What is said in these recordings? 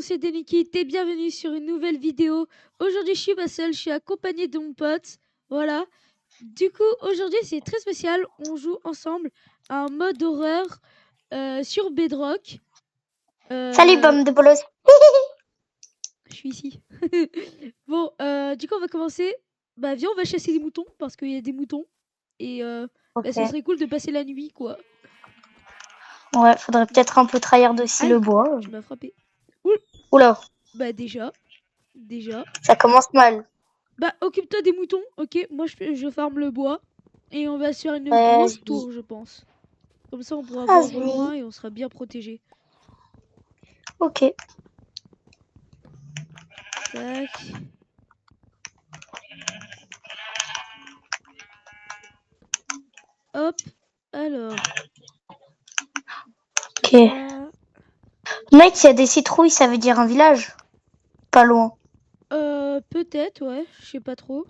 C'est Denikit et bienvenue sur une nouvelle vidéo. Aujourd'hui je suis pas seule, je suis accompagnée de mon pote. Voilà. Du coup aujourd'hui c'est très spécial, on joue ensemble à un mode horreur sur Bedrock. Salut bande de bolos. Je suis ici. Bon, du coup on va commencer. Bah viens on va chasser des moutons parce qu'il y a des moutons. Et Ok. ça serait cool de passer la nuit quoi. Ouais, faudrait peut-être un peu trahir aussi Aïe, le bois. tu m'as frappé. Oula, Bah déjà. ça commence mal. Bah, occupe-toi des moutons, ok? Moi, je farme le bois. Et on va se faire une grosse Vas-y, tour, je pense. Comme ça, on pourra voir au vas-y. loin et on sera bien protégé. Ok. Tac. Hop. Alors. Ok. Ça. Mec, s'il y a des citrouilles, ça veut dire un village. Pas loin. Peut-être, ouais. Je sais pas trop.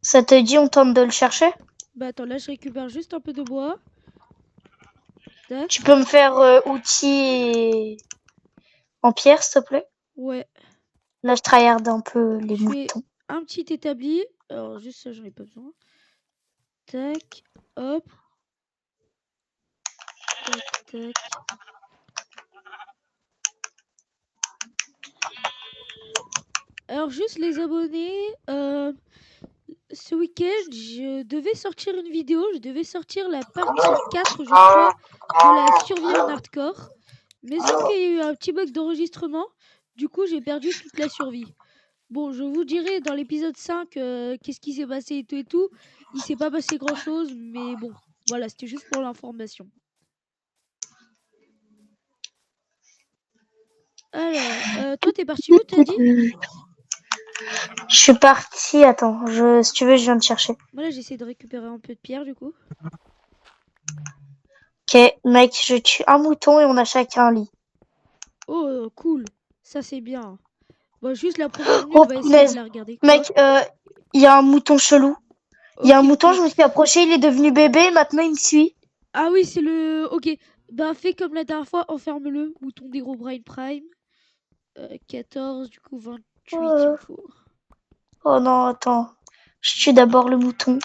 Ça te dit, on tente de le chercher? Bah, attends, là, je récupère juste un peu de bois. Tac. Tu peux me faire outils en pierre, s'il te plaît? Ouais. Là, je tryhard un peu les Je fais moutons. un petit établi. Alors, juste ça, j'en ai pas besoin. Tac. Hop. Tac, tac. Alors, juste les abonnés. Ce week-end, je devais sortir une vidéo, je devais sortir la partie 4, je crois, de la survie en hardcore. Mais sauf qu'il y a eu un petit bug d'enregistrement, du coup j'ai perdu toute la survie. Bon, je vous dirai dans l'épisode 5 qu'est-ce qui s'est passé et tout. Il s'est pas passé grand-chose, mais bon, voilà, c'était juste pour l'information. Alors, toi t'es parti où, t'as dit? Je suis partie. Attends, si tu veux, je viens te chercher. Moi là j'essaie de récupérer un peu de pierre du coup. Ok, mec, je tue un mouton et on a chacun un lit. Oh, cool, ça c'est bien. Bon, juste la première nuit, on Oh va essayer de punaise. la regarder, quoi. Mec, il y a un mouton chelou. Il y a un Ok, mouton, ok. je me suis approché, il est devenu bébé, maintenant il me suit. Ah oui, c'est le... Ok. Bah, fais comme la dernière fois, enferme-le. Mouton d'Herobrine Prime. 14, du coup 28, il me Oh, faut. oh non, attends. Je tue d'abord le mouton.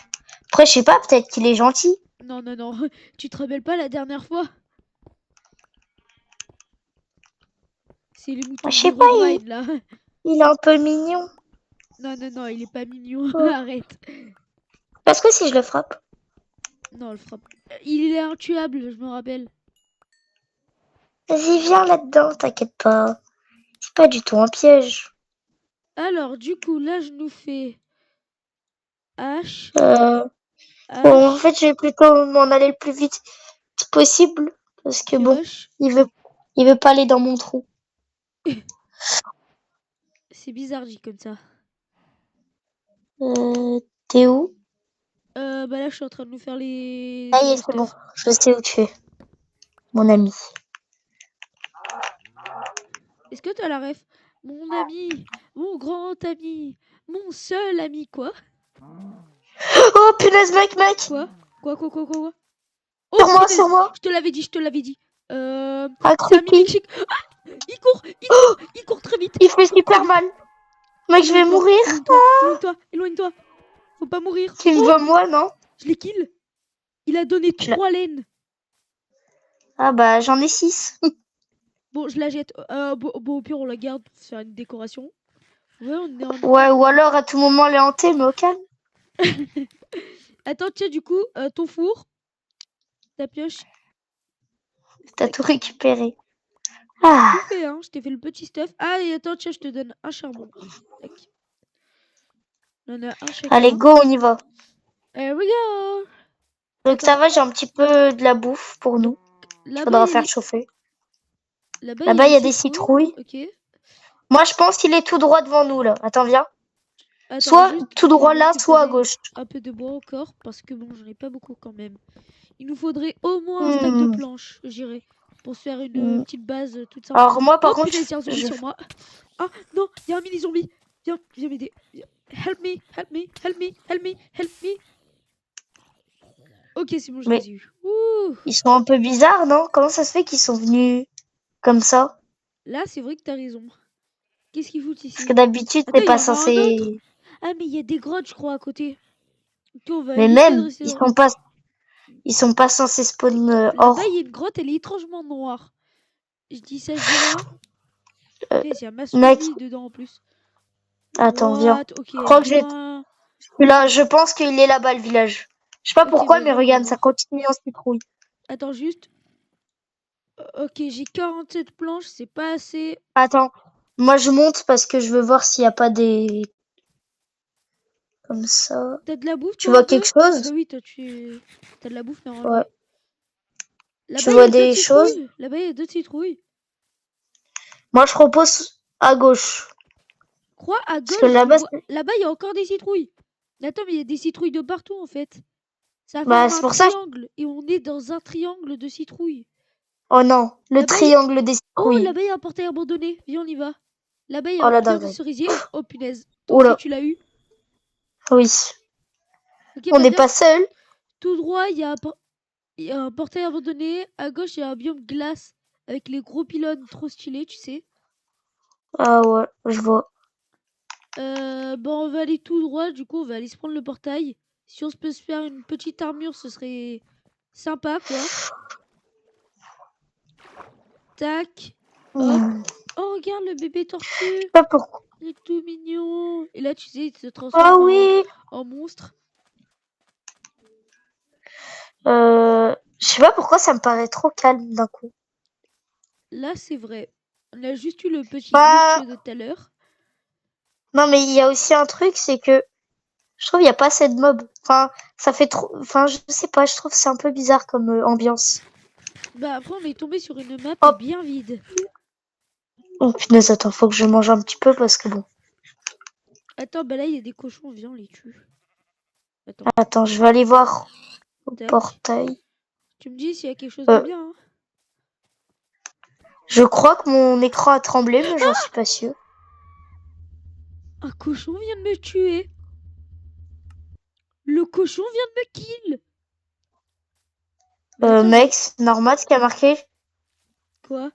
Après, je sais pas, peut-être qu'il est gentil. Non, non, non. Tu te rappelles pas la dernière fois? C'est les moutons Je sais pas, d'Herobrine, là. il est un peu mignon. Non, non, non, il est pas mignon. Oh. Arrête. Parce que si je le frappe. Non, le frappe. Il est intuable, je me rappelle. Vas-y, viens là-dedans, t'inquiète pas. C'est pas du tout un piège. Alors, du coup, là, je nous fais H, Euh, bon, en H, fait, je vais plutôt m'en aller le plus vite possible. Parce que bon, pioche. il veut, il veut pas aller dans mon trou. C'est bizarre dit comme ça. T'es où? Bah là, je suis en train de nous faire les Ça y est, nouveaux c'est bon. stuff. Je sais où tu es, mon ami. Est-ce que tu as la ref? Mon ami, mon grand ami, mon seul ami, quoi? Oh, punaise, mec! Quoi? Quoi? Oh, Sur moi, sur punaise, moi! je te l'avais dit. C'est un Accroupi. mimic. Ah, il court très vite. Il fait Cours, cours super vite. mal. Mec, je vais Éloigne-toi, mourir. éloigne-toi. Faut pas mourir. Tu me Oh, veux moi, non? je l'ai kill. Il a donné Je la- 3 laines. Ah bah, j'en ai 6. Bon, je la jette. Bon, au pire, on la garde pour faire une décoration. Ouais, on est en... Ouais, ou alors à tout moment les hanter, mais au calme. Attends, tiens, du coup, ton four, ta pioche. T'as tout Tac. récupéré. J'ai Ah, tout fait, hein. Je t'ai fait le petit stuff. Ah, et attends, tiens, je te donne un charbon. Tac. On en a un allez, chacun. go, on y va. Here we go. Donc ça Attends, va, j'ai un petit peu de la bouffe pour donc nous. Il là-bas, faudra faire chauffer. il y a Là-bas, des il y a des citrouilles. citrouilles. Ok. Moi, je pense qu'il est tout droit devant nous, là. Attends, viens. Attends, Soit juste, tout je vais droit là, soit à récupérer gauche. un peu de bois encore. Parce que bon, j'en ai pas beaucoup quand même. Il nous faudrait au moins un stack de Hmm, planches, je dirais. Pour se faire une hmm. petite base toute simple. Alors moi, Oh par contre, punaise, il y a un zombie sur moi. Ah non, il y a un mini zombie. Viens m'aider. Help me. Ok, c'est bon, je mais les ai eu. Ouh. ils sont un peu bizarres, non? Comment ça se fait qu'ils sont venus comme ça? Là, c'est vrai que t'as raison. Qu'est-ce qu'ils foutent Parce ici? que d'habitude, Attends, t'es il y pas en a un autre? censé. Ah, mais il y a des grottes, je crois, à côté. Ok, on va Mais éviter de même, rester ils dans... sont pas, ils sont pas censés spawn Là-bas, il y or. a une grotte, elle est étrangement noire. Je dis ça, je dis rien. Euh, Il y a masse mec, zombie dedans en plus. attends, viens. Droite, ok, Je crois que loin. là, je pense qu'il est là-bas, le village. Je sais pas Ok, pourquoi, bah mais viens, on va regarde, ça voir. continue en citrouille. Attends, juste. Ok, j'ai 47 planches, c'est pas assez. Attends, moi je monte parce que je veux voir s'il y a pas des comme ça. T'as de la bouffe, Tu toi, un vois peu? quelque Ah bah chose? oui, toi, tu... T'as de la bouffe, Ouais. normalement. Tu Là-bas, il y vois a d'autres des choses? citrouilles. Là-bas, il y a d'autres citrouilles. Moi je propose à gauche. Crois, à Parce que gauche, je là-bas, vois... Là-bas, il y a encore des citrouilles. Attends, mais il y a des citrouilles de partout, en fait. Ça bah forme c'est un pour ça. triangle. Et on est dans un triangle de citrouilles. Oh non, le Là-bas, il... triangle des Oh, citrouilles. là-bas, il y a un portail abandonné. Viens, on y va. Là-bas, il y a Oh un la pierre de dinguerie. cerisier. Oh, punaise. Toi aussi, Oula, tu l'as eu. oui. Ok, On bah n'est viens. pas seul. Tout droit, il y a un portail abandonné. À gauche, il y a un biome glace. Avec les gros pylônes trop stylés, tu sais. Ah ouais, je vois. Bon, on va aller tout droit. Du coup, on va aller se prendre le portail. Si on se peut se faire une petite armure, ce serait sympa, quoi. Tac. Hop. Hmm. Oh, regarde le bébé Je sais tortue. pas pourquoi. Il est tout mignon. Et là, tu sais, il se Ah transforme oui. en monstre. Je sais pas pourquoi ça me paraît trop calme d'un coup. Là, c'est vrai. On a juste eu le petit glitch Bah de tout à l'heure. non mais il y a aussi un truc, c'est que je trouve il y a pas assez de mobs. Enfin, ça fait trop. Enfin, je sais pas, je trouve que c'est un peu bizarre comme ambiance. Bah, après, on est tombé sur une map Hop. bien vide. Oh punaise, attends, faut que je mange un petit peu parce que bon. Attends, bah là, il y a des cochons. Viens, on les tue. Attends. Attends, je vais aller voir au Tac. portail. Tu me dis s'il y a quelque chose de Euh, bien, hein. je crois que mon écran a tremblé, mais j'en suis pas sûre. Un cochon vient de me tuer. Le cochon vient de me kill. Mais attends, Mec, mais c'est normal ce qui a marqué. quoi?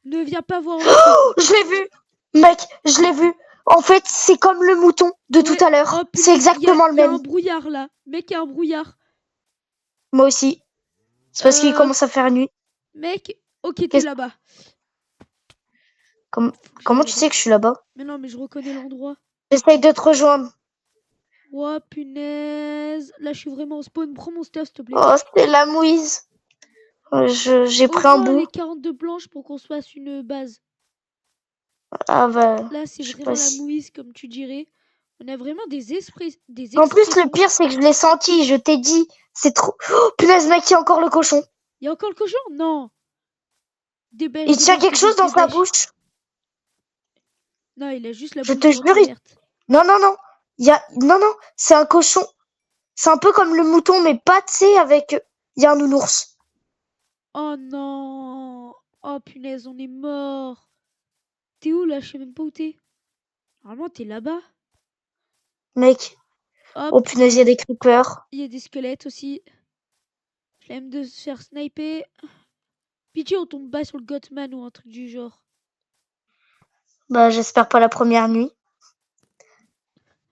Ne viens pas voir le cochon. Je l'ai vu! Mec, je l'ai vu! En fait, c'est comme le mouton de tout Ouais. à Oh l'heure. C'est punaise, exactement le y a même. un brouillard là. Mec, y a un brouillard. Moi aussi. C'est parce qu'il Euh, commence à faire nuit. mec, ok, t'es Qu'est-ce- là-bas. com- Faut que j'aille Comment tu là-bas. sais que je suis là-bas? Mais non, mais je reconnais l'endroit. J'essaye de te rejoindre. Oh punaise. Là, je suis vraiment au spawn. Prends mon stuff, s'il te plaît. Oh, c'est la mouise. J'ai Au pris un moins bout. les 42 planches pour qu'on se fasse une base. Ah bah, Là, c'est je sais pas vraiment la si. mouise, comme tu dirais. On a vraiment des En plus, le expressions. pire, c'est que je l'ai senti. Je t'ai dit. C'est trop. Oh, punaise, mec, il y a encore le cochon. Y a encore le cochon? Non. Dépêche, Il tient dépêche, quelque chose dépêche, dans sa dépêche. bouche. Non, il a juste la Je bouche te grande jure. ouverte. Non, non, non. Non, non. C'est un cochon. C'est un peu comme le mouton, mais pas, tu sais, avec. Il y a un nounours. Oh non. Oh punaise, on est mort. T'es où là? Je sais même pas où t'es. Normalement, t'es là-bas. Mec. Oh, Hop, punaise, il y a des creepers. il y a des squelettes aussi. Flemme de se faire sniper. Pitié, on tombe pas sur le Gothman ou un truc du genre. Bah, j'espère pas la première nuit.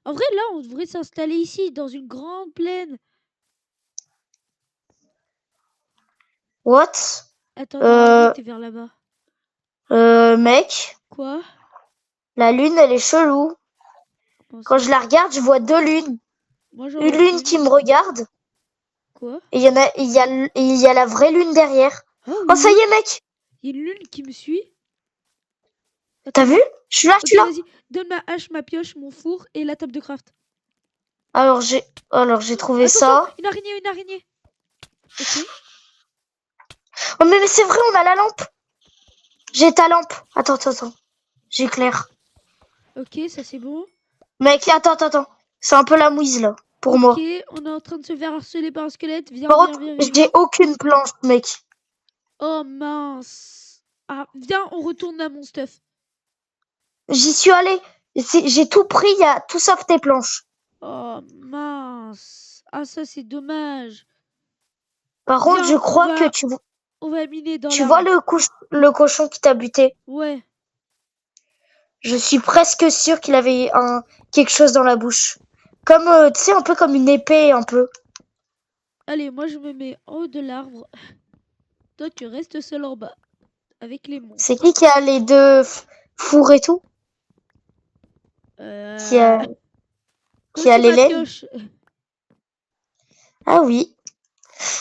En vrai, là, on devrait s'installer ici, dans une grande plaine. What? Attends, normalement, Euh, t'es vers là-bas. mec. Quoi? La lune, elle est chelou. Comment Quand ça? je la regarde, je vois deux lunes. Moi, j'en Une vois lune qui qu'une. me regarde. Quoi? Et il y a la vraie lune derrière. Ah Oh, ça oui? y est, mec. Il y a une lune qui me suit. T'as Attends. vu? Je suis là, je Ok, suis là. vas-y. Donne ma hache, ma pioche, mon four et la table de craft. Alors j'ai trouvé Attention, ça. une araignée, une araignée. Ok. Oh, mais c'est vrai, on a la lampe. J'ai ta lampe. Attends. J'éclaire. Ok, ça c'est bon. Mec, attends. C'est un peu la mouise, là. Pour Ok, moi. on est en train de se faire harceler par un squelette. Viens, Par viens, contre, viens, viens, j'ai viens. aucune planche, mec. Oh mince. Ah, viens, on retourne à mon stuff. J'y suis allée. J'ai tout pris, il y a tout sauf tes planches. Oh mince. Ah, ça c'est dommage. Par contre, je Viens, crois que on va miner dans tu vois l'arbre. le cochon qui t'a buté. Ouais. Je suis presque sûr qu'il avait quelque chose dans la bouche. Comme, tu sais, un peu comme une épée, un peu. Allez, moi je me mets en haut de l'arbre. Toi, tu restes seul en bas. Avec les C'est monstres. qui a les deux fours et tout? Qui a, Oh, qui a c'est les ma laines? pioche. Ah oui.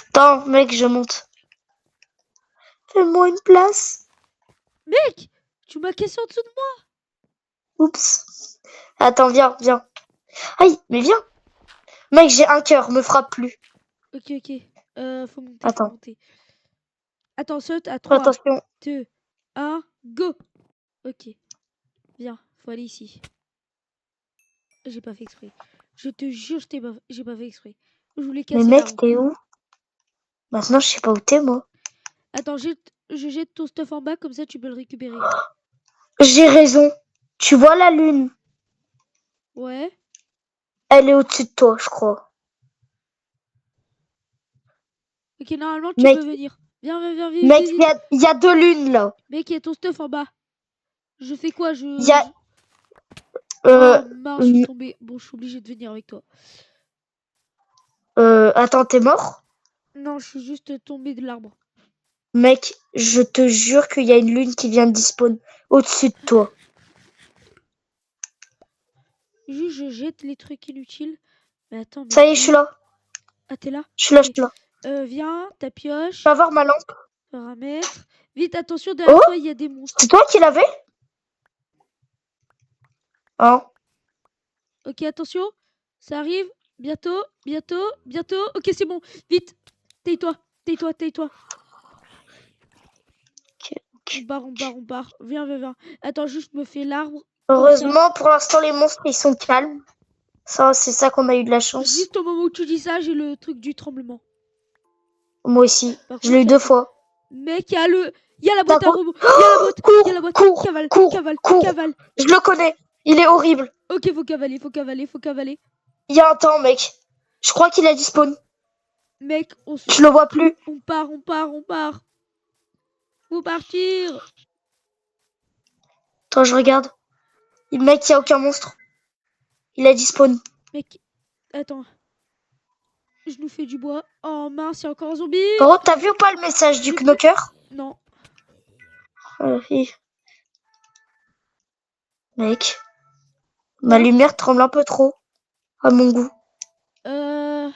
Attends, mec, je monte. Fais-moi une place. Mec, tu m'as cassé en dessous de moi. Oups. Attends, viens, viens. Aïe, mais viens. Mec, j'ai un cœur, me frappe plus. Ok, ok. Faut monter, faut Attends, monter. Attends, saute à fais 3, attention. 2, 1, go. Ok, viens, faut aller ici. J'ai pas fait exprès. Je te jure, j'ai pas fait exprès. Je voulais Mais casser mec, l'arbre. t'es où? Maintenant, je sais pas où t'es, moi. Attends, je jette ton stuff en bas, comme ça tu peux le récupérer. J'ai raison. Tu vois la lune? Ouais. Elle est au-dessus de toi, je crois. Ok, normalement tu Mec, peux venir. Viens, viens, viens, vite, mec, vite, vite. il y a deux lunes, là. Mec, il y a ton stuff en bas. Je fais quoi Il y a... Oh Euh, mince, je suis tombée. Bon, je suis obligée de venir avec toi. attends, t'es mort? Non, je suis juste tombée de l'arbre. Mec, je te jure qu'il y a une lune qui vient de despawn au-dessus de toi. Juste, je jette les trucs inutiles. Mais attends, mais Ça y est, je suis là. Ah, t'es là? Je suis là, je Ok. suis là. Viens, ta Tu vas pioche. voir ma lampe. Paramètres. Vite, attention, Oh, derrière toi, il y a des monstres. c'est toi qui l'avais? Hein? Ok, attention. Ça arrive. Bientôt, bientôt, bientôt. Ok, c'est bon. Vite. Tais-toi, tais-toi, tais-toi. Ok, On ok. part, on part, on part. Viens, viens, viens. Attends, juste me fais l'arbre. Comme ça. Heureusement, pour l'instant, les monstres, ils sont calmes. Ça, c'est ça qu'on a eu de la chance. Juste au moment où tu dis ça, j'ai le truc du tremblement. Moi aussi. Par Je l'ai contre, eu ça deux fait. fois. Mec, il y a la T'as boîte à quoi? rebond. Il y a la boîte. Il y a la Cours, boîte. cours, Cavale, cours, cavale, cours. cavale. Je le connais. Il est horrible. Ok, faut cavaler, faut cavaler, faut cavaler. Il y a un temps, mec. Je crois qu'il a dispawn. Mec, Je le vois plus. on part, on part, on part. Faut partir. Attends, je regarde. Mec, il y a aucun monstre. Il a dispawn. Mec, attends. Je nous fais du bois. Oh mince, il y a encore un zombie. Par contre, t'as vu ou pas le message du J'ai plus- knocker? Non. Mec, ma Quoi? lumière tremble un peu trop. À mon goût. Euh...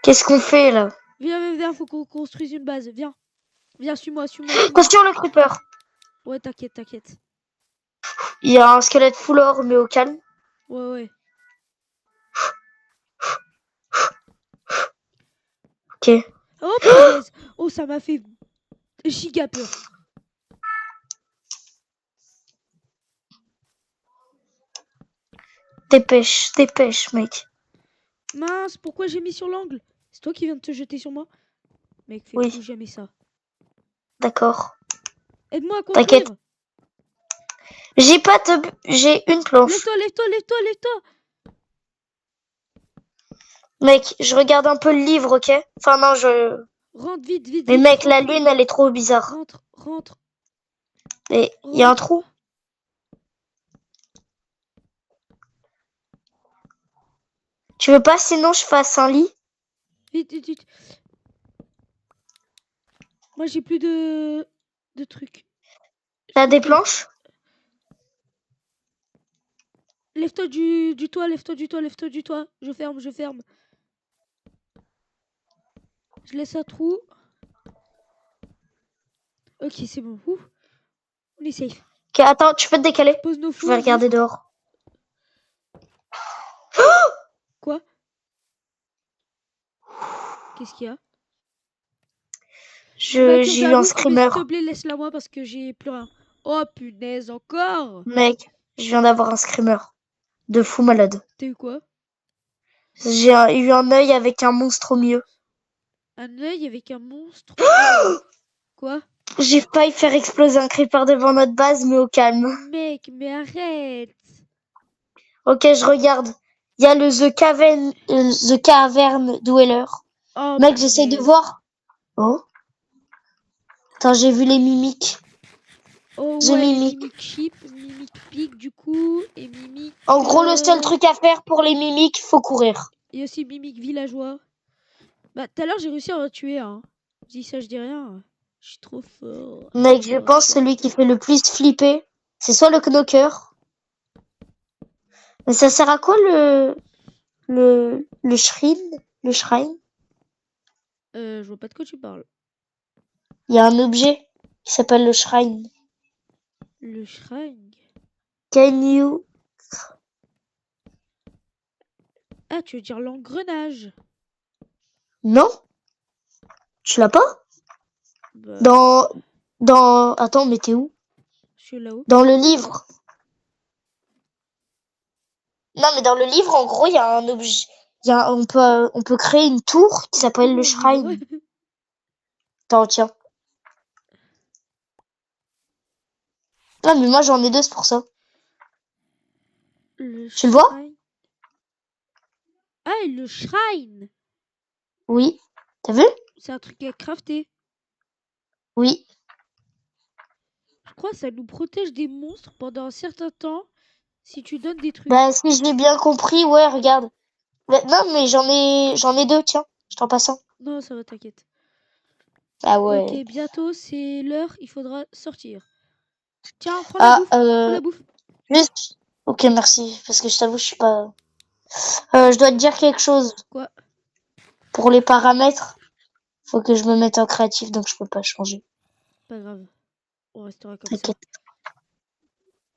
Qu'est-ce qu'on fait là? Viens, viens, viens, faut qu'on construise une base. Viens. Viens, suis-moi, suis-moi, suis-moi. Attention le creeper. Ouais, t'inquiète, t'inquiète. Il y a un squelette full or mais au calme. Ouais, ouais. Ok. Oh punaise. Oh, ça m'a fait giga peur. Dépêche, dépêche, mec. Mince, pourquoi j'ai mis sur l'angle? C'est toi qui viens de te jeter sur moi? Mec, fais Oui, plus jamais ça. d'accord. Aide-moi à construire. T'inquiète. J'ai pas de... J'ai une planche. Lève-toi, lève-toi, lève-toi, lève-toi. Mec, je regarde un peu le livre, ok? Enfin non, je... Rentre vite, vite, Mais vite. mec, la Rentre, lune, elle est trop bizarre. rentre, rentre, Mais il y a un rentre. trou. Tu veux pas sinon je fasse un lit? Vite, vite, vite. Moi, j'ai plus de trucs. T'as des Ok. planches? Lève-toi du toit, lève-toi du toit, lève-toi du toit. Je ferme, je ferme. Je laisse un trou. Ok, c'est bon. Ouh, on est safe. Ok, attends, tu peux te décaler? Pose nos Je vais fours regarder juste. dehors. Quoi? Qu'est-ce qu'il y a? Ma queue J'ai à eu un bouffe, mais s'il screamer. te plaît, laisse-la moi parce que j'ai plus rien. Oh punaise, encore! Mec, je viens d'avoir un screamer. De fou malade. T'as eu quoi? J'ai eu un œil avec un monstre au milieu. Un œil avec un monstre? Quoi? J'ai failli faire exploser un creeper devant notre base, mais au calme. Mec, mais arrête! Ok, je regarde. Il y a le The Cavern Dweller. Oh Mec, j'essaie de punaise. voir. Oh. Attends, j'ai vu les mimiques. Oh The ouais, Mimic. Mimic Chip, Mimic Pig du coup, et Mimic... En gros, le seul truc à faire pour les mimiques, faut courir. Il y a aussi Mimic Villageois. Bah tout à l'heure j'ai réussi à en tuer un. Je dis ça, je dis rien. Je suis trop fort. Mec, je Fort, pense fort, celui qui fort. fait le plus flipper, c'est soit le knocker. Mais ça sert à quoi le shrine? Le shrine? Je vois pas de quoi tu parles. Il y a un objet qui s'appelle le shrine. Le shrine. Can you... Ah, tu veux dire l'engrenage? Non? Tu l'as pas? Bah, Dans... Attends, mais t'es où? je suis là-haut. Dans le livre. Non, mais dans le livre, en gros, il y a un objet. On peut créer une tour qui s'appelle le Comment au livre? shrine. Attends, tiens. Non, mais moi, j'en ai deux, c'est pour ça. Le Tu le vois? shrine. Ah, le shrine! Oui. T'as vu? C'est un truc à crafter. Oui. Je crois que ça nous protège des monstres pendant un certain temps si tu donnes des trucs. Bah, si j'ai bien compris, ouais, regarde. Non, mais j'en ai deux, tiens. Je t'en passe un. Non, ça va, t'inquiète. Ah Ok, ouais. bientôt c'est l'heure, il faudra sortir. Tiens, prends la Ah, bouffe. Prends la bouffe. juste. Ok, merci. Parce que je t'avoue, je suis pas. Je dois te dire quelque chose. Quoi? Pour les paramètres, faut que je me mette en créatif, donc je peux pas changer. Pas grave. On restera comme ça. T'inquiète.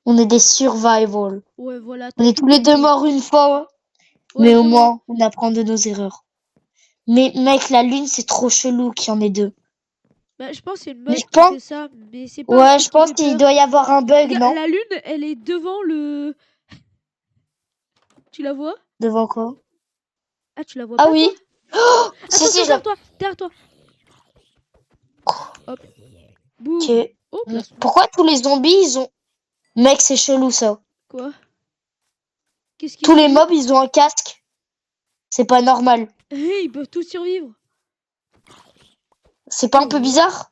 On est des survival. Ouais, voilà, On t'as est tout tous les deux pété. morts une fois, Ouais, mais au vraiment. moins, on apprend de nos erreurs. Mais mec, la lune, c'est trop chelou qu'il y en ait deux. Bah, je pense que c'est une Mais mode je qui pense, fait ça, mais c'est pas un ouais, truc je qui pense fait qu'il peur. doit y avoir un bug, Regarde, non? la lune, elle est devant le... Tu la vois? Devant quoi? Ah, tu la vois Ah pas, toi? oui? Oh, si, Attention, si, je la... derrière toi! Derrière toi! Hop. Boum! Ok. Oh, placement. Pourquoi tous les zombies, ils ont... Mec, c'est chelou, ça. Quoi? Qu'est-ce qui est Tous les chelou? mobs, ils ont un casque. C'est pas normal. Hé, ils peuvent tous survivre! C'est pas Oh un peu là là, bizarre?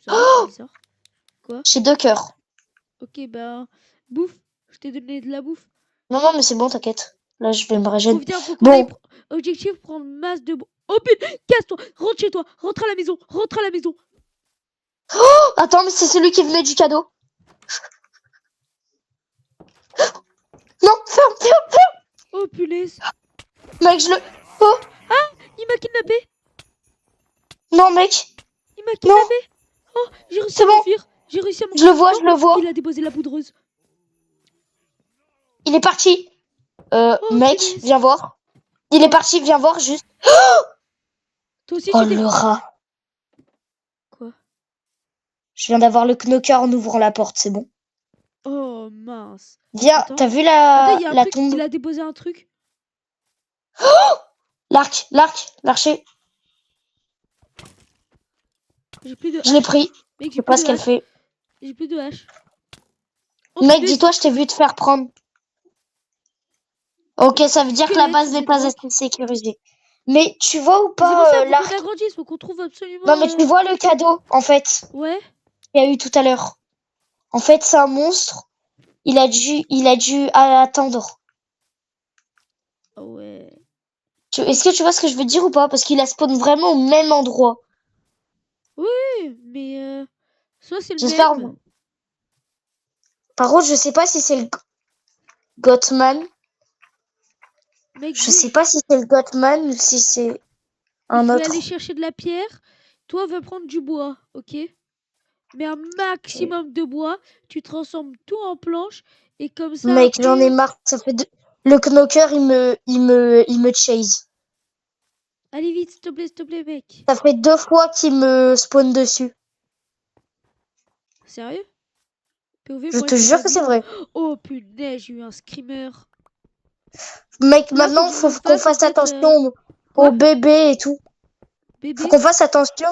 ça va, c'est bizarre. Quoi? J'ai deux cœurs. Ok, bah... Bouffe! Je t'ai donné de la bouffe. Non, non, mais c'est bon, t'inquiète. Là, je vais me régénérer. Faut qu'on aille... Bon. Objectif, prendre masse de... Oh putain! Casse-toi! Rentre chez toi! Rentre à la maison! Rentre à la maison! Oh, attends, mais c'est celui qui venait du cadeau. Non, ferme, ferme. Oh punaise! Mec, je le... Oh, Il m'a kidnappé! non, mec. Il m'a Non, kidnappé! Oh, j'ai réussi c'est à bon. m'enfuir! J'ai réussi à Je le m'enfuir! vois, Oh, je le vois. il a déposé la poudreuse! Il est parti. Oh Mec, punaise! viens voir. Il est Quoi? parti, viens voir, juste. Toi aussi Oh, tu t'es... le rat. Quoi? Je viens d'avoir le knocker en ouvrant la porte, c'est bon. Oh mince! Viens, Attends. t'as vu Attends, il y a un la truc, tombe? il a déposé un truc. L'archer. J'ai plus de Je l'ai hache. pris. Mec, Je j'ai sais plus pas de ce qu'elle hache. fait. J'ai plus de hache. Oh Mec, punaise, dis-toi, je t'ai vu te faire prendre. Ok, ça veut dire que la squelette base sous n'est une pas roche. assez sécurisée. Mais tu vois ou Mais c'est pour pas ça, faut qu'on l'arc? agrandisse, faut qu'on trouve Non, absolument... mais tu vois le cadeau, en fait, Ouais. qu'il y a eu tout à l'heure. En fait, c'est un monstre. Il a dû attendre. Ah ouais. Est-ce que tu vois ce que je veux dire ou pas? Parce qu'il a spawn vraiment au même endroit. Oui, mais... soit c'est le J'espère. même. Par contre, je sais pas si c'est le Gothman. Mec, Je sais bouge. pas si c'est le Gothman ou si c'est un Je vais aller autre. chercher de la pierre. Toi, va prendre du bois, ok? Mais un maximum de bois. Tu transformes tout en planche. Et comme ça, Mec, j'en ai après... marre. Ça fait Le knocker, il me chase. Allez vite, s'il te plaît, mec. Ça fait 2 fois qu'il me spawn dessus. Sérieux? POV, Je moi te j'ai jure pas que c'est vu. vrai. Oh punaise, j'ai eu un screamer. Mec, Là, faut maintenant, que je faut me qu'on fasse en fasse fait. attention aux Quoi? bébés et tout. Faut Bébé? qu'on fasse attention,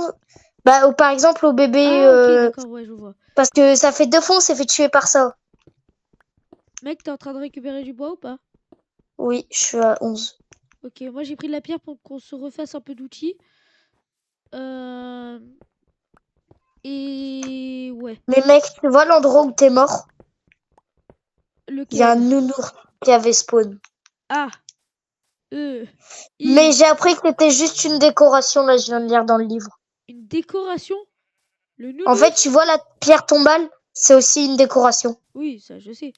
par exemple, aux bébés, Ah, ok, d'accord, ouais, je vois. parce que ça fait 2 fois, on s'est fait tuer par ça. Mec, t'es en train de récupérer du bois ou pas? Oui, je suis à 11. Ok, moi j'ai pris de la pierre pour qu'on se refasse un peu d'outils. Et ouais, Mais mec, tu vois l'endroit où t'es mort? Il y a un lequel? nounours qui avait spawn. Ah, euh, Mais I, j'ai appris que c'était juste une décoration, là, je viens de lire dans le livre. une décoration? Le En fait, tu nounours? vois la pierre tombale, c'est aussi une décoration. Oui, ça je sais.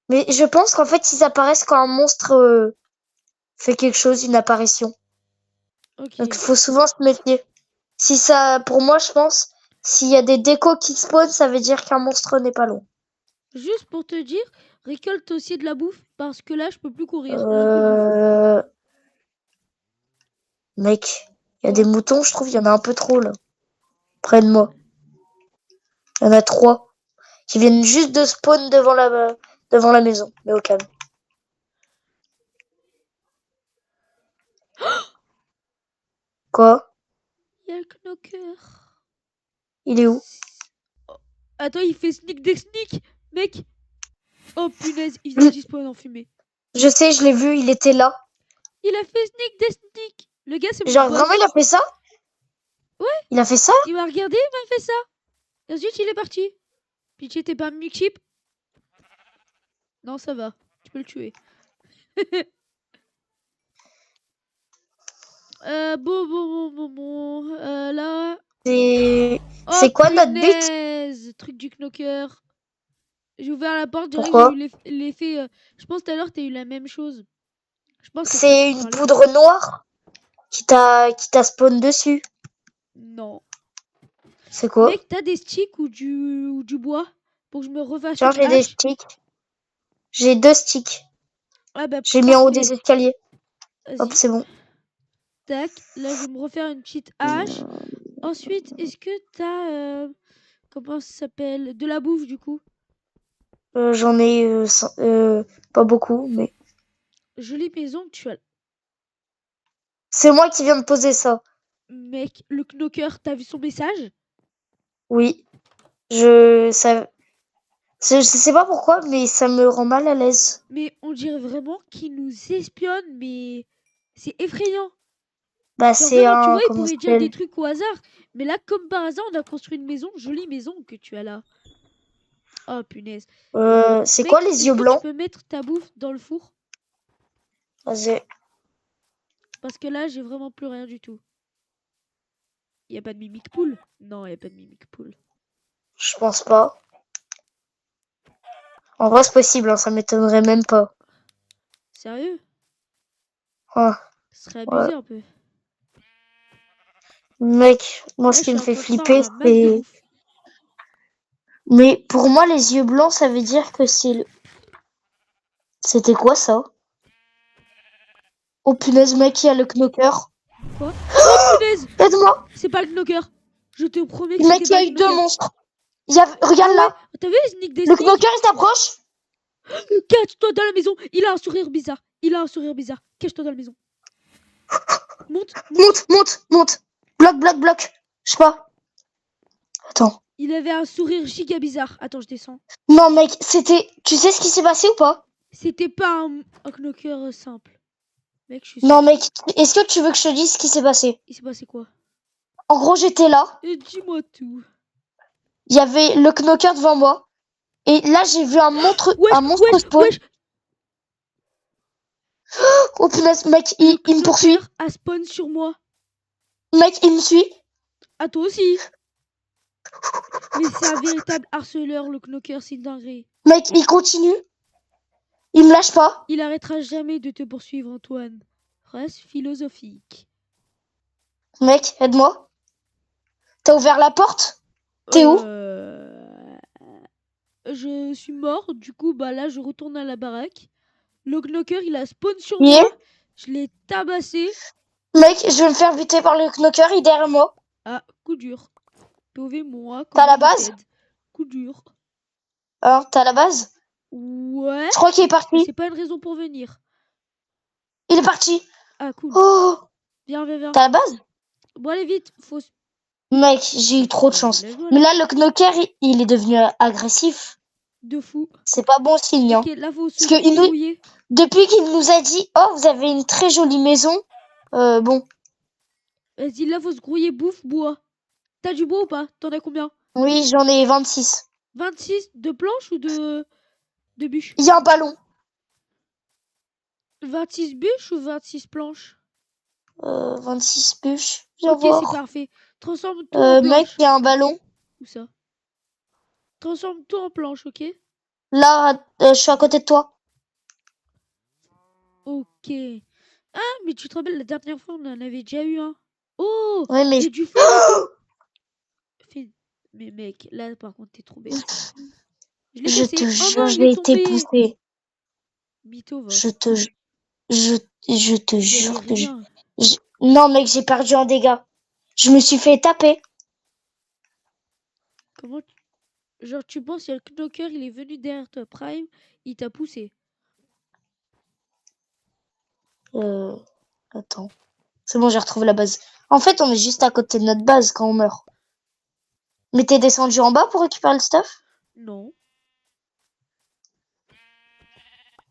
Mais je pense qu'en fait, ils apparaissent quand un monstre fait quelque chose, une apparition. Donc, il Ok. faut souvent se méfier. Si ça, pour moi, je pense, s'il y a des décos qui spawnent, ça veut dire qu'un monstre n'est pas loin. Juste pour te dire, récolte aussi de la bouffe parce que là je peux plus courir, j'ai plus de bouffe. Euh... Mec, il y a des Quoi? moutons, je trouve, il y en a un peu trop, là. Près de moi. Il y en a 3 qui viennent juste de spawn devant la maison. Mais au calme. Quoi? Il y a le knocker. Il est où? Oh, attends, il fait sneak des sneak, mec. Oh punaise, il vient de spawn en fumée. Je sais, je l'ai vu, il était là. Il a fait sneak des sneak. Le gars c'est mon Genre, pote. vraiment, il a fait ça? Ouais, Il a fait ça? il m'a regardé, il m'a fait ça. Et ensuite il est parti. Pitié, t'es pas un chip? Non, ça va. Tu peux le tuer. Bon. Là. C'est... Oh C'est quoi notre but? punaise! Truc du knocker. J'ai ouvert la porte, je dirais que j'ai Pourquoi? eu l'effet. Je pense tout à l'heure, t'as eu la même chose. Je pense que c'est toi C'est qui une parlais. poudre noire qui t'a spawn dessus. Non. C'est quoi? Mec, t'as des sticks ou du bois pour que je me refasse Tiens, une j'ai des hache? sticks. J'ai 2 sticks. Ah bah J'ai mis en haut parfait. des escaliers. Hop, Vas-y. c'est bon. Tac. Là, je vais me refaire une petite hache. Ensuite, est-ce que t'as. Comment ça s'appelle? De la bouffe du coup. J'en ai pas beaucoup, mais... Jolie maison que tu as. C'est moi qui viens de poser ça. Mec, le knocker, t'as vu son message? Oui. Ça, je sais pas pourquoi, mais ça me rend mal à l'aise. Mais on dirait vraiment qu'il nous espionne, mais c'est effrayant. Bah, Genre c'est vraiment, tu un... vois, il Comment ça pourrait dire des s'appelle? trucs au hasard. Mais là, comme par hasard, on a construit une maison, jolie maison que tu as là. Oh punaise. C'est quoi Mec, les est-ce yeux que tu blancs? peux mettre ta bouffe dans le four? Vas-y. Parce que là, j'ai vraiment plus rien du tout. Y a pas de mimic pool? Non, y a pas de mimic pool. Je pense pas. En vrai, c'est possible, hein, ça m'étonnerait même pas. Sérieux? Ah, Ce serait ouais. abusé un peu. Mec, moi, Là, ce je qui suis me en fait train de faire flipper, un max de c'est... bouffe. Mais pour moi, les yeux blancs, ça veut dire que c'est... C'était quoi, ça? Oh, punaise, mec, il y a le knocker. Quoi? Oh punaise! Aide-moi! C'est pas le knocker. Je te promets que Mec, c'était il y pas a le eu 2 knocker. monstres. Ah Regarde ouais? là! T'as vu Sneak des Le sneaks? knocker, il s'approche! Cache-toi dans la maison. Il a un sourire bizarre. Cache-toi dans la maison. Monte. Monte! Bloc! Je sais pas. Attends. Il avait un sourire giga bizarre. Attends, je descends. Non, mec, c'était... Tu sais ce qui s'est passé ou pas? C'était pas un knocker simple. Mec, je suis Non, sûr. mec, est-ce que tu veux que je te dise ce qui s'est passé? Il s'est passé quoi? En gros, j'étais là. Dis-moi tout. Il y avait le knocker devant moi. Et là, j'ai vu un monstre spawn. Wesh. Oh punaise, mec, Le il me poursuit. knocker a spawn sur moi. Mec, il me suit. À toi aussi. Mais c'est un véritable harceleur, le knocker, c'est une dinguerie. Mec, il continue. Il me lâche pas. Il arrêtera jamais de te poursuivre, Antoine. Reste philosophique. Mec, aide-moi. T'as ouvert la porte? T'es où? Je suis mort, du coup, bah là, je retourne à la baraque. Le knocker, il a spawn sur Il moi. est? Je l'ai tabassé. Mec, je vais me faire buter par le knocker, il est derrière moi. Ah, coup dur. Sauvez-moi. T'as la Command base? Ted. Coup dur. Hein, t'as la base? Ouais. Je crois qu'il est Mais parti. c'est pas une raison pour venir. Il est parti. Ah, cool. Oh, Viens. t'as la base? Bon, allez vite. Faut. Mec, j'ai eu trop de chance. Bien joué, Mais là. là, le knocker, il est devenu agressif. De fou. C'est pas bon signe, hein. Ok, là, faut se Parce que grouiller. depuis qu'il nous a dit, oh, vous avez une très jolie maison, bon. Vas-y, là, faut se grouiller bouffe, bois. T'as du bois ou pas? T'en as combien? Oui, j'en ai 26. 26 de planches ou de bûches? Il y a un ballon. 26 bûches ou 26 planches? 26 bûches. Viens Ok, c'est voir. parfait. Transforme tout en Mec, planches. il y a un ballon. Où ça? Transforme tout en planches, ok? Là, je suis à côté de toi. Ok. Ah, mais tu te rappelles, la dernière fois, on en avait déjà eu un. Oh, Ouais, mais il y a du feu là-bas. Mais mec, là, par contre, t'es trop bête. Je l'ai je te cassé. Oh jure, non, il j'ai est été tombé. poussé. Mytho, va. Je te, ju- je te Il y avait jure que rien. Non, mec, j'ai perdu en dégâts. Je me suis fait taper. Comment Genre, tu penses, il y a le knocker, il est venu derrière toi, Prime, il t'a poussé. Euh, attends. C'est bon, j'ai retrouvé la base. En fait, on est juste à côté de notre base quand on meurt. Mais t'es descendu en bas pour récupérer le stuff? Non.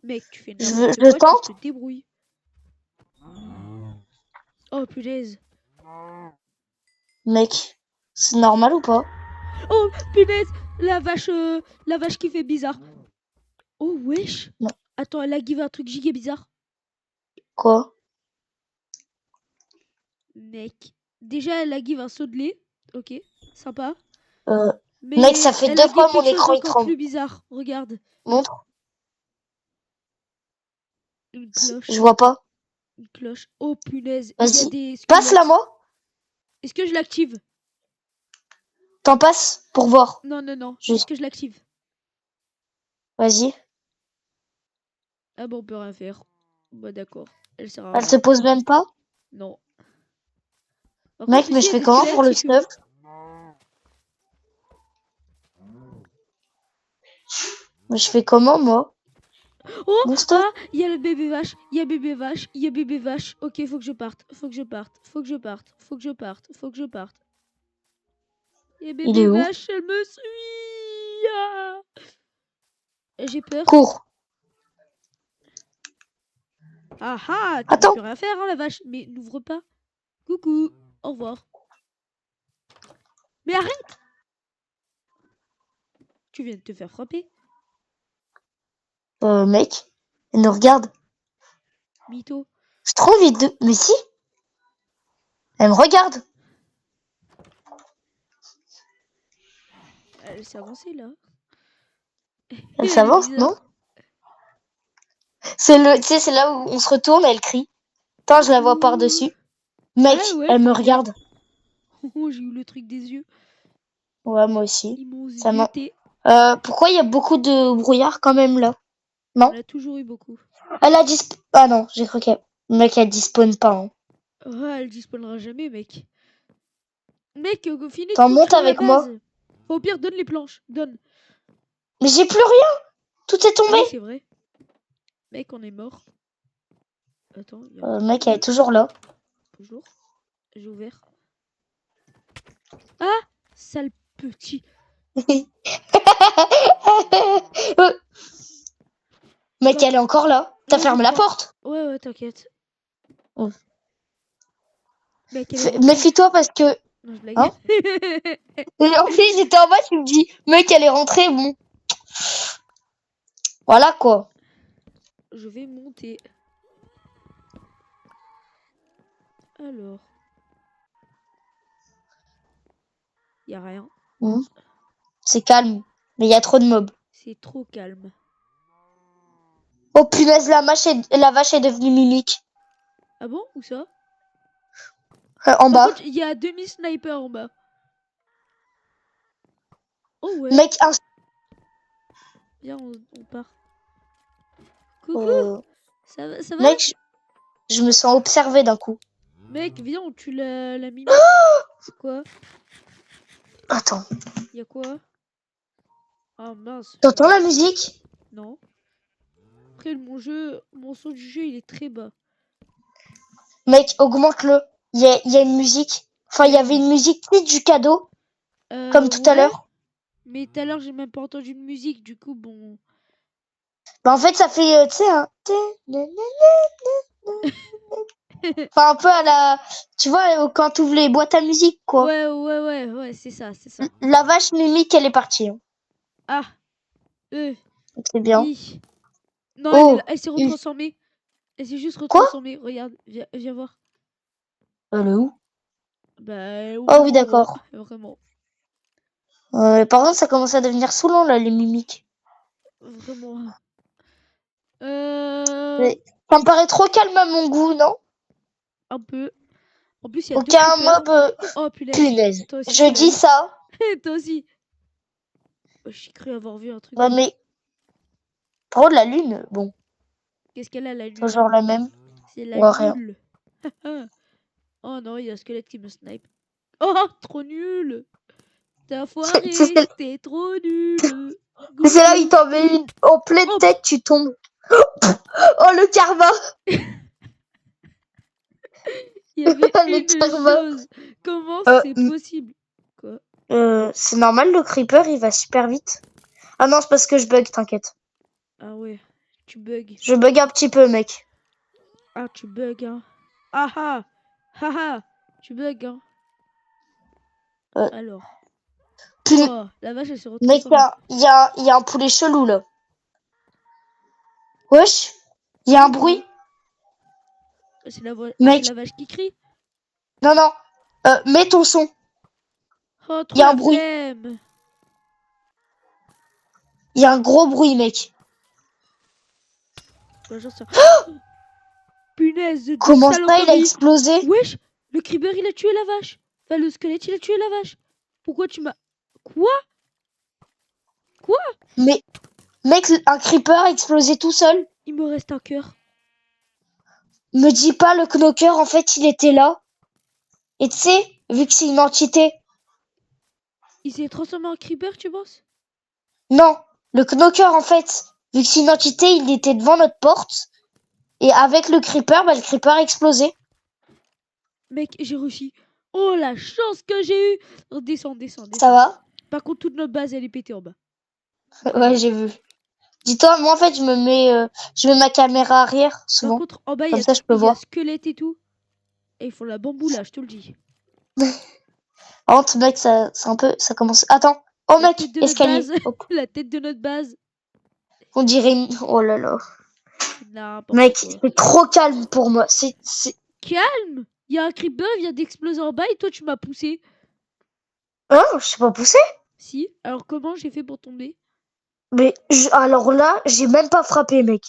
Mec, tu fais Je n'importe quoi, tu te tente? débrouilles. Oh, punaise. Mec, c'est normal ou pas? Oh, punaise, la vache qui fait bizarre. Oh, wesh. Non. Attends, elle a give un truc giga bizarre. Quoi? Mec, déjà, elle a give un saut de lait. Ok, sympa. Euh, Mec, ça Mais fait elle a deux give fois mon quelque chose écran, il d'encore tremble. plus bizarre. Regarde, Montre. une Je cloche. vois pas. Une cloche. Oh, punaise, il y a Vas-y. des Passe-la squelettes. moi. Est-ce que je l'active? T'en passes pour voir. Non, non, non. Est-ce Juste. que je l'active? Vas-y. Ah bon, on peut rien faire. Bah d'accord. Elle sert à Elle se rien. pose même pas. Non. Par Mec, contre, mais s'il je y a fais des comment squelettes, pour le si tu veux. stuff? Mais je fais comment, moi? Oh! Mon stuff? Ah! Il y a le bébé vache. Il y a bébé vache. Il y a bébé vache. Ok, faut que je parte. Faut que je parte. Faut que je parte. Faut que je parte. Faut que je parte. Et Il bébé est où? vache, elle me suit. Ah. J'ai peur. Cours. Ah ah! Tu peux plus Attends. rien faire, hein, la vache. Mais n'ouvre pas. Coucou. Au revoir. Mais arrête! Tu viens de te faire frapper. Mec. Elle nous regarde. Mytho. J'ai trop envie de... Mais si. Elle me regarde. Elle s'est avancée là. Elle Elle est s'avance, non? bizarre. Tu sais, c'est là où on se retourne, elle crie. Attends, je la vois Coucou. par-dessus. Ouais, Mec, ouais, elle je me vois bien. regarde. Oh, j'ai eu le truc des yeux. Ouais, moi aussi. Ils m'ont Ça m'a... zioté. Pourquoi il y a beaucoup de brouillard quand même là? Il y en Non? a toujours eu beaucoup. Elle a disp... Ah non, j'ai cru qu'elle... Mec, elle dispawn pas. Hein. Oh, elle dispawnera jamais, mec. Mec, finis de T'en montes construire la avec moi. base. Au pire, donne les planches. Donne. Mais j'ai plus rien. Tout est tombé. Oui, c'est vrai. Mec, on est mort. Attends, il y a un truc Mec, elle est bleu. toujours là. Bonjour. J'ai ouvert. Ah! Sale petit. Mec, Bah, elle est encore là. T'as ouais, je fermé la crois. porte. Ouais, ouais, t'inquiète. Oh. Mec, elle est rentrée. Méfie-toi parce que... Non, je blague. Hein? Et en plus, j'étais en bas, tu me dis, mec, elle est rentrée, bon. Voilà quoi. Je vais monter. Alors. Y a rien. Hmm. C'est calme, mais il y a trop de mobs. C'est trop calme. Oh punaise, la vache est devenue mimique. Ah bon? Où ça? En Par bas. contre, il y a demi-sniper en bas. Oh ouais. Mec, Viens, on part. Coucou! euh, Ça va? Ça va? mec, je me sens observé d'un coup. Mec, viens, on tue la mimi. Quoi? Attends, Y'a quoi? Ah mince. t'entends la musique? Non. Après, mon son du jeu, il est très bas. Mec, augmente-le. Il y a une musique. Enfin, il y avait une musique petite du cadeau, comme tout à Ouais. l'heure. Mais tout à l'heure, j'ai même pas entendu de musique. Du coup, bon. Bah, en fait, ça fait, tu sais, un... Enfin, un peu à la... Tu vois, quand tu ouvres les boîtes à musique, quoi. Ouais, c'est ça, c'est ça. La vache mimique, elle est partie. Hein. Ah, euh, C'est bien. i. Non, Oh, elle s'est il- retransformée. Elle s'est juste quoi? retransformée. Regarde, viens voir. Elle est où? Bah, elle est au Oh oui, bon endroit, d'accord. vraiment. Par contre, ça commence à devenir saoulant, là, les mimiques. Vraiment. Euh, Mais ça me paraît trop calme à mon goût, non? un peu. En plus, il y a deux Aucun creepers. mob... Oh, punaise. Punaise. Toi aussi, Je tu l'as dis eu. ça. Toi aussi. Oh, j'ai cru avoir vu un truc Ouais, rouge. mais... Par contre, la lune, bon. Qu'est-ce qu'elle a, la lune? Toujours la même. C'est la Ouais, rien. nulle. Oh non, il y a un squelette qui me snipe. Oh, trop nul. T'as foiré. C'est T'es trop nul. c'est là où il Goku. t'en met une en pleine Oh, tête, tu tombes. Oh, le karma! il y avait Le une karma. chose. Comment Euh, c'est possible? Quoi? c'est normal, le creeper, il va super vite. Ah non, c'est parce que je bug, t'inquiète. Ah ouais, tu bugs. Je bug un petit peu, mec. Ah, tu bugs, hein. Ah ah. Ah ah. Tu bugs, hein. Euh, Alors. puis, Oh, la vache, elle s'est mec, retransformée. il y a un poulet chelou, là. Wesh, il y a un C'est quoi? bruit. C'est Mec, la vache qui crie. non, non. Mets ton son. Oh, Il y trop a un la bruit. flemme. Il y a un gros bruit, mec. Bah, j'en sais- Punaise de Comment ça, il a saloperie. explosé? Wesh, le creeper, il a tué la vache. Enfin, le squelette, il a tué la vache. Pourquoi tu m'as... Quoi? Quoi? Mais, mec, un creeper a explosé tout seul. Il me reste un cœur. Me dis pas, le knocker, en fait, il était là. Et tu sais, vu que c'est une entité, Il s'est transformé en creeper, tu penses? non, le knocker, en fait, vu que c'est une entité, il était devant notre porte. Et avec le creeper, bah, le creeper a explosé. Mec, j'ai réussi. Oh, la chance que j'ai eue. Oh, descends, descends, Ça descends. va? Par contre, toute notre base, elle est pétée en bas. Ouais, j'ai vu. Dis-toi, moi, en fait, je mets ma caméra arrière, Par souvent. contre, en bas, Comme ça, je peux il y a voir. squelette et tout. Et ils font la bamboula, je te le dis. Honte, mec, c'est un peu, ça commence. Attends. Oh, La mec, tête de notre escalier. base. Oh, La tête de notre base. on dirait oh là là. C'est n'importe Mec, quoi. c'est trop calme pour moi. Calme. Il y a un creeper, il vient d'exploser en bas et toi, tu m'as poussé. Hein, je sais pas pousser. Si. Alors, comment j'ai fait pour tomber? Mais, alors là, j'ai même pas frappé, mec.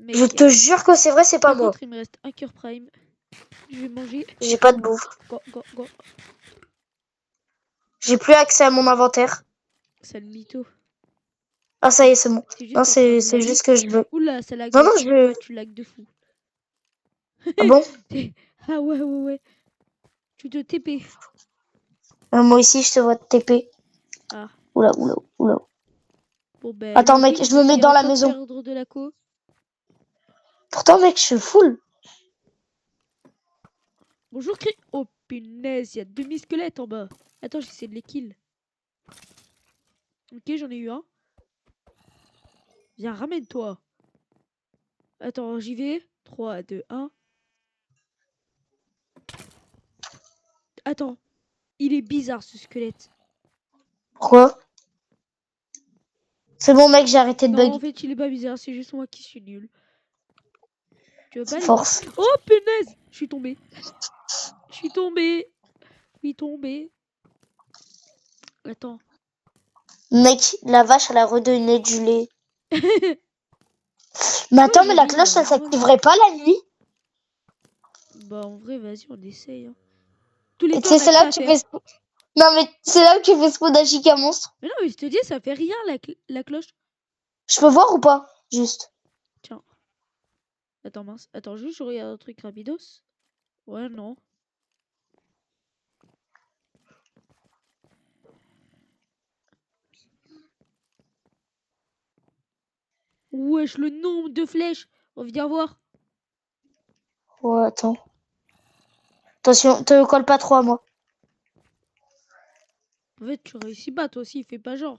Je Mec. te jure que c'est vrai, c'est pas Par moi. contre, il me reste un cœur prime. Je vais manger. J'ai pas de bouffe. Go, go, go. J'ai plus accès à mon inventaire. Sale mytho. Ah, ça y est, c'est bon. T'es Non, juste en train de c'est laguer. juste que je veux. Oula, ça lag Non, non, aussi. je veux. Ouais, tu lags de fou. Ah bon? Ah ouais. Tu te TP. Moi aussi, je te vois TP. Ah. Oula. Bon ben, Attends, le mec, win, je me mets c'était dans la encore maison. perdre de la co. Pourtant, mec, je suis full. Bonjour, Cri. Oh punaise, il y a demi-squelettes en bas. Attends, j'essaie de les kill. Ok, j'en ai eu un. Viens, ramène-toi. Attends, j'y vais. 3, 2, 1. Attends, il est bizarre ce squelette. Pourquoi? C'est bon, mec, j'ai arrêté de Non, bug. en fait, il est pas bizarre, c'est juste moi qui suis nul. Tu veux pas aller voir? Force. Oh punaise, je suis tombée. Je suis tombée. Attends. Mec, la vache, elle a redonné du lait. Mais Pourquoi attends, mais la jamais il cloche, a elle jaune? s'activerait pas la nuit? Bah en vrai, vas-y, on essaye. Hein. Tous les Et cas, tu sais, on a c'est que là ça que à tu faire. fais... Non, mais c'est là où tu fais spawn d'un giga monstre. Mais non, mais je te dis, ça fait rien la cloche. Je peux voir ou pas? Juste. Tiens. Attends, mince. Attends, juste, je regarde un truc rapidos. Ouais, non. Wesh, le nombre de flèches. On vient voir. Ouais, attends. Attention, te colle pas trop à moi. En fait, tu réussis pas, toi aussi, fais pas genre.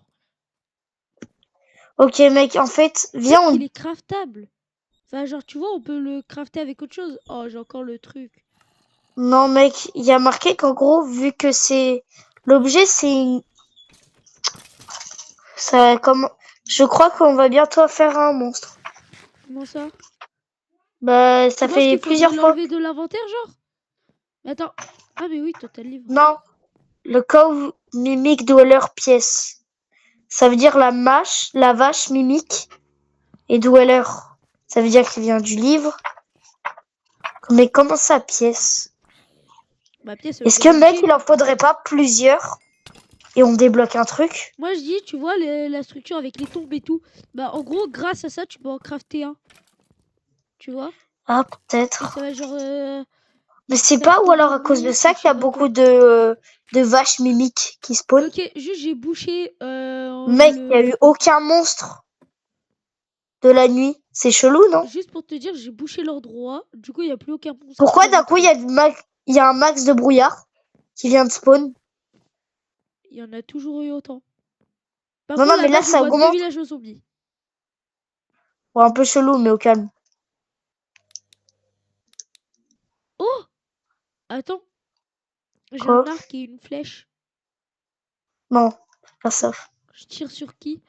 Ok, mec, en fait, viens, Peut-être qu'il on... est craftable. Enfin, genre, tu vois, on peut le crafter avec autre chose. Oh, j'ai encore le truc. Non, mec, il y a marqué qu'en gros, vu que c'est l'objet, c'est une... ça comme je crois qu'on va bientôt faire un monstre. Comment ça? Bah, Tu ça penses fait qu'il faudrait plusieurs fois. l'enlever de l'inventaire, genre? Mais attends. Ah, mais oui, toi, t'as le livre. Non, le cow mimic dweller pièce. Ça veut dire la vache mimique et dweller. Ça veut dire qu'il vient du livre. Mais comment ça, pièce? Ma pièce, ça veut Est-ce dire que, mec, objet. il en faudrait pas plusieurs et on débloque un truc? Moi, je dis, tu vois, la structure avec les tombes et tout. Bah, en gros, grâce à ça, tu peux en crafter un. Tu vois? Ah, Et peut-être. ça va, genre, Mais c'est faire pas, ou tomber alors un à cause de monstre ou ça je qu'il y sais a pas quoi. beaucoup de vaches mimiques qui spawnent. Ok, juste, j'ai bouché Mec, il y a le... eu aucun monstre de la nuit. C'est chelou, non? Juste pour te dire, j'ai bouché l'endroit. Du coup, il n'y a plus aucun monstre. Pourquoi qui peut d'un coup, rentrer. il y a un max de brouillard qui vient de spawn? Il y en a toujours eu autant. Par Non, contre, non, mais là-bas, là, je ça vois 2 augmente. villages de zombies. Ouais, un peu chelou, mais au calme. Oh! Attends, j'ai Quoi? un arc et une flèche. Non, pas ça. Je tire sur qui?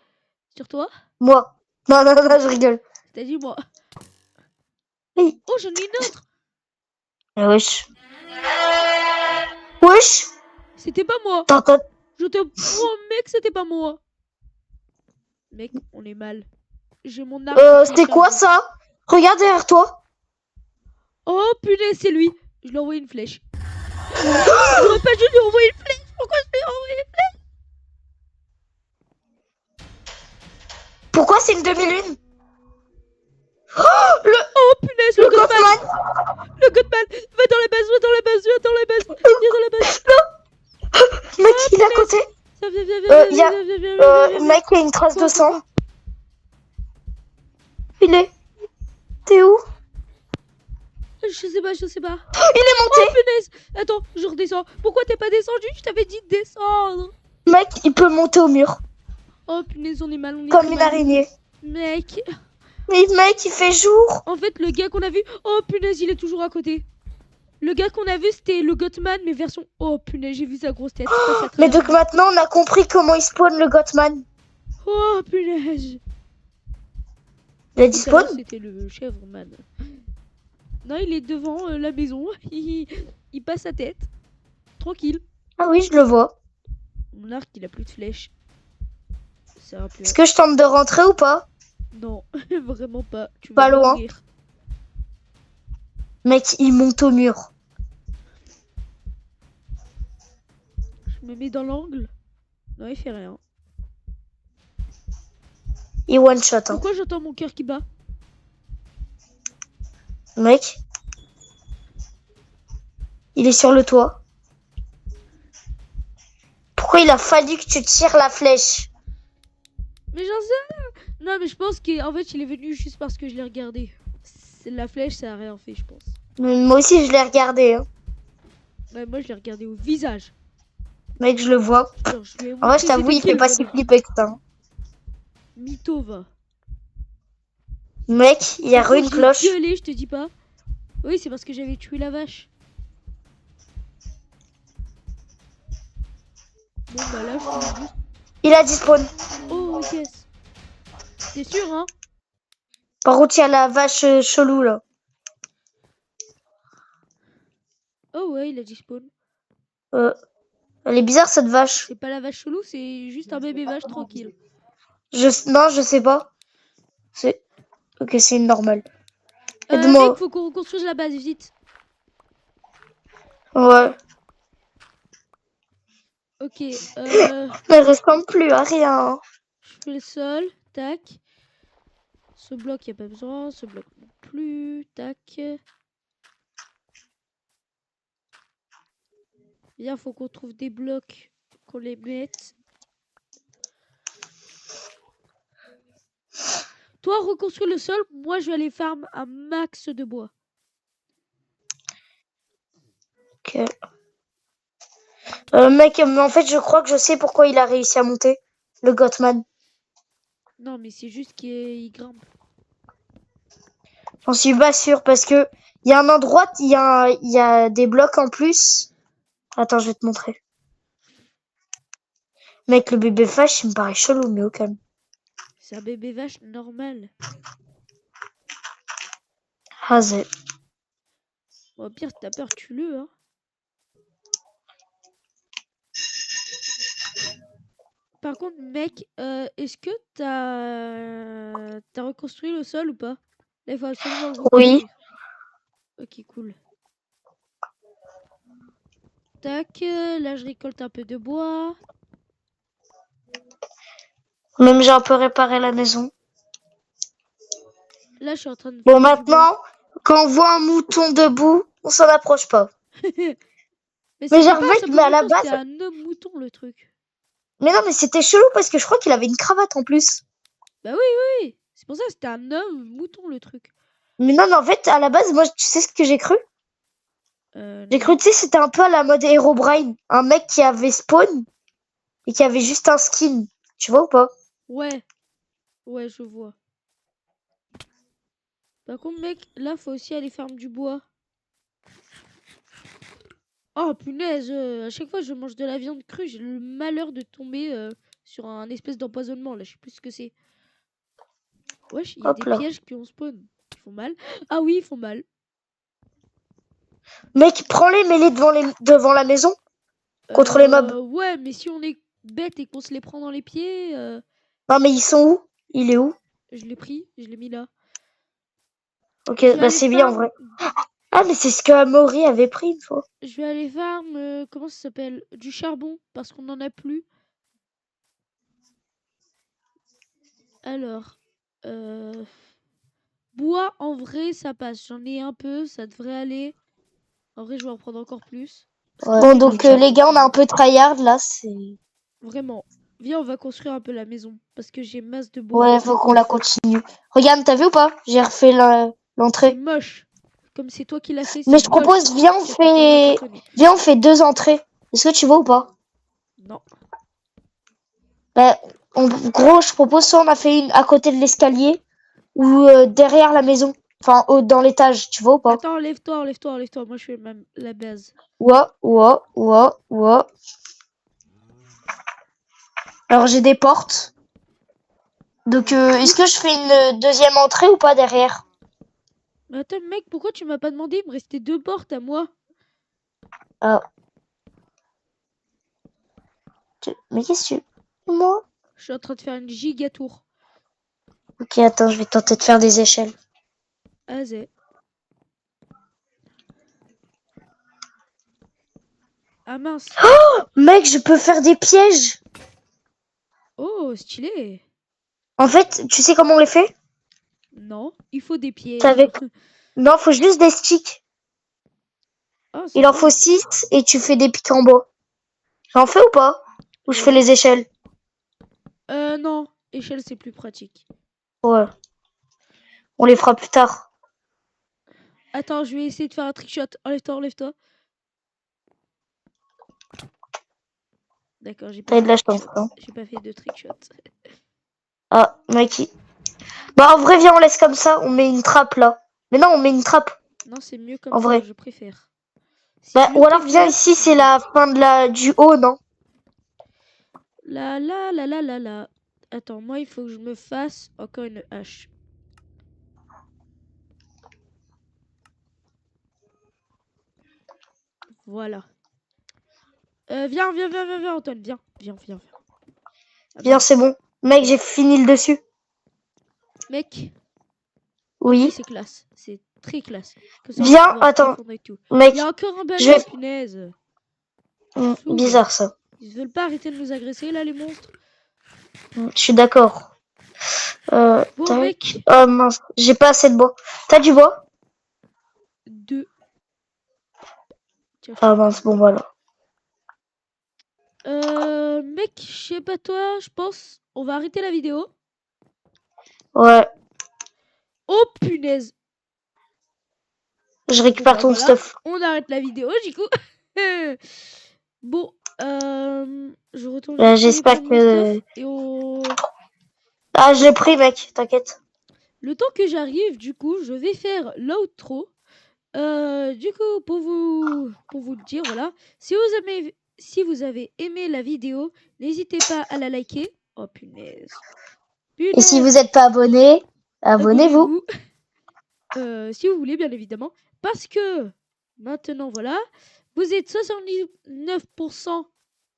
Sur toi? Moi. Non, non, non, non, je rigole. T'as dit moi. Oui. Oh, j'en ai une autre! Wesh. Wesh. C'était pas moi! T'entends? Je te promets que c'était pas moi! Mec, on est mal. J'ai mon arc qui est C'était quoi chargé. ça? Regarde derrière toi. Oh punaise, c'est lui! Je lui ai envoyé une flèche. J'aurais pas dû lui envoyer une flèche! Pourquoi je lui ai envoyé une flèche? Pourquoi c'est une demi-lune? Oh punaise, le Le Godman! Gothman. Le Godman! Va dans la base, va dans la base, va dans la base! Viens dans la base! Mec, il est à côté. Ça, viens, viens, viens, Il y a, viens, viens, viens, viens, viens, viens. mec, il y a une trace Quoi, de sang. quoi? Il est. T'es où? Je sais pas, je sais pas. Il est Oh monté. punaise! Attends, je redescends. Pourquoi t'es pas descendu? Je t'avais dit de descendre. Mec, il peut monter au mur. Oh punaise, on est mal, on est Comme très une mal. araignée. Mec, Mais mec, il fait jour. en fait, le gars qu'on a vu... Oh punaise, il est toujours à côté. Le gars qu'on a vu, c'était le Gothman, mais version... Oh punaise, j'ai vu sa grosse tête. Je passe à Mais travers. donc maintenant, on a compris comment il spawn le Gothman. Oh punaise. Il a dit Tout à l'heure, spawn? c'était le chèvreman. Non, il est devant la maison. Il passe sa tête. Tranquille. Ah oui, je le vois. Mon arc, il a plus de flèches. C'est un peu... Est-ce que je tente de rentrer ou pas? Non, vraiment pas. Tu Pas vas loin. mourir. Mec, il monte au mur. Je me mets dans l'angle. Non, il fait rien. Il one shot. Hein. Pourquoi j'entends mon cœur qui bat? Mec. Il est sur le toit. Pourquoi il a fallu que tu tires la flèche? Mais j'en sais rien. Non, mais je pense qu'en fait, il est venu juste parce que je l'ai regardé. La flèche, ça a rien fait, je pense. Moi aussi, je l'ai regardé. Hein. Ouais, moi, je l'ai regardé au visage. Mec, je le vois. Genre, je lui ai En vrai, montré je t'avoue, il c'était fait qui, pas le si bonhomme. flipper que ça. Hein. Mytho, va. Mec, il y a Pourquoi une j'ai cloche. gueulé, je te dis pas. Oui, c'est parce que j'avais tué la vache. Bon, bah là, je suis juste... Il a dit spawn. Oh, yes. T'es sûr, hein? Par contre, il y a la vache chelou, là. Oh, ouais, il a dit spawn. Elle est bizarre, cette vache. C'est pas la vache chelou, c'est juste un bébé vache tranquille. Non, je sais pas. C'est... Ok, c'est une normale. Mec, Aide-moi. faut qu'on reconstruise la base, vite. Ouais. Ok, Elle ressemble plus à rien. Hein. je fais le sol, tac. Ce bloc, y a pas besoin, ce bloc non plus, tac. Bien, faut qu'on trouve des blocs, qu'on les mette. Toi, reconstruis le sol, moi je vais aller farm un max de bois. Ok. Mec, mais en fait, je crois que je sais pourquoi il a réussi à monter. Le Gothman. Non, mais c'est juste qu'il grimpe. J'en suis pas sûre parce que il y a un endroit, il y a des blocs en plus. Attends, je vais te montrer. Mec, le bébé vache, il me paraît chelou, mais au calme. C'est un bébé vache normal. Rasé. Bon, au pire, si t'as peur, tue-le, hein. Par contre, mec, est-ce que t'as reconstruit le sol ou pas? Là, il faut absolument le Oui. reconstruire. Ok, cool. Tac, là, je récolte un peu de bois. Même j'ai un peu réparé la maison. Là, je suis en train de Bon, couper du bois. maintenant, quand on voit un mouton debout, on s'en approche pas. Mais Mais c'était genre, pas un mec, simple mais à la mouton, c'était base, un homme mouton, le truc. mais non, mais c'était chelou parce que je crois qu'il avait une cravate en plus. Bah oui, oui. C'est pour ça que c'était un homme mouton, le truc. Mais non, mais en fait, à la base, moi, tu sais ce que j'ai cru? J'ai Non. cru, tu sais, c'était un peu à la mode Herobrine. Un mec qui avait spawn et qui avait juste un skin. Tu vois ou pas? Ouais. Ouais, je vois. Par contre, mec, là, faut aussi aller farm du bois. Oh, punaise, à chaque fois que je mange de la viande crue, j'ai le malheur de tomber sur un espèce d'empoisonnement, là, je sais plus ce que c'est. Wesh, il y a Hop des là. pièges qui ont spawn. Ils font mal. Ah oui, ils font mal. Mec, prends-les, mets-les devant la maison contre les mobs. Ouais, mais si on est bête et qu'on se les prend dans les pieds, Non, mais ils sont où? Il est où? je l'ai pris, je l'ai mis là. Ok, Je vais bah aller c'est bien en farm. vrai. Ah, mais c'est ce que Amaury avait pris une fois. Je vais aller farm. Comment ça s'appelle? Du charbon, parce qu'on en a plus. Alors, euh, bois, en vrai, ça passe. J'en ai un peu, ça devrait aller. En vrai, je vais en prendre encore plus. Parce Bon, qu'après, il faut donc que j'aille les gars, on a un construire. peu tryhard là. C'est. Vraiment. Viens, on va construire un peu la maison. Parce que j'ai masse de bois. Ouais, faut qu'on la continue. Regarde, t'as vu ou pas? J'ai refait C'est l'entrée. moche. Comme c'est toi qui l'as fait, Mais c'est je moche. propose, Tu as fait comme un japonais. viens, on fait deux entrées. Est-ce que tu vois ou pas? Non. Bah, en gros, je propose soit on a fait une à côté de l'escalier ou derrière la maison. Enfin, dans l'étage, tu vois ou pas? Attends, enlève-toi, enlève-toi, enlève-toi. Moi, je fais même la base. Ouah, ouah, ouah, ouah. Alors, j'ai des portes. Donc, est-ce que je fais une deuxième entrée ou pas derrière? Mais attends, mec, pourquoi tu m'as pas demandé? Il me restait 2 portes à moi. Ah, mais qu'est-ce que tu... Moi? Je suis en train de faire une giga tour. Ok, attends, je vais tenter de faire des échelles. Azé. Ah mince. Mec, je peux faire des pièges. Oh, stylé. En fait, tu sais comment on les fait? Non, il faut des C'est pièges. avec... Non, faut juste des sticks. Oh, Il en sympa. faut 6 et tu fais des pics en bois. J'en fais ou pas? Ou je fais les échelles? Non. Échelle, c'est plus pratique. Ouais. On les fera plus tard. Attends, je vais essayer de faire un trickshot. Enlève-toi, enlève-toi. D'accord, j'ai pas T'as de fait la de chance, trickshot. hein. J'ai pas fait de trickshot. Ah, mec. Bah, en vrai, viens, on laisse comme ça. On met une trappe là. Mais non, on met une trappe. Non, c'est mieux comme En ça, vrai. je préfère. Si Bah, je ou alors viens préfère, ici, c'est c'est mieux. la fin du haut, non? La la la la la la. Attends, moi, il faut que je me fasse encore une hache. Voilà. Viens, viens, viens, viens, viens, Antoine, viens. Viens, viens, viens. Ah Viens, c'est mince. bon. Mec, j'ai fini le dessus. Mec, ok, Oui. c'est classe. C'est très classe. Comme ça, on va Viens, pouvoir attends. défendre et tout. Il y Mec, a encore un je balai, vais... punaise. Ils saoulent. Bizarre, ça. Ils veulent pas arrêter de nous agresser, là, les monstres. Je suis d'accord. Bon, Tac. mec, Oh mince, j'ai pas assez de bois. T'as du bois? 2. Tiens, je te Ah le mince, donne. bon voilà. Mec, je sais pas toi, je pense on va arrêter la vidéo. Ouais, Oh punaise. je Bon récupère bah ton voilà, stuff. on arrête la vidéo du coup. Bon, je retourne Bah, juste aller j'espère prendre mon que... stuff et on... Ah, je l'ai pris, mec, t'inquiète. le temps que j'arrive, du coup, je vais faire l'outro. Du coup, pour vous le dire, voilà. Si vous avez aimé la vidéo, n'hésitez pas à la liker. Oh punaise. Et si vous Punaise. n'êtes pas abonné, abonnez-vous. Abonnez-vous. Si vous voulez, bien évidemment. Parce que maintenant, voilà, vous êtes 79%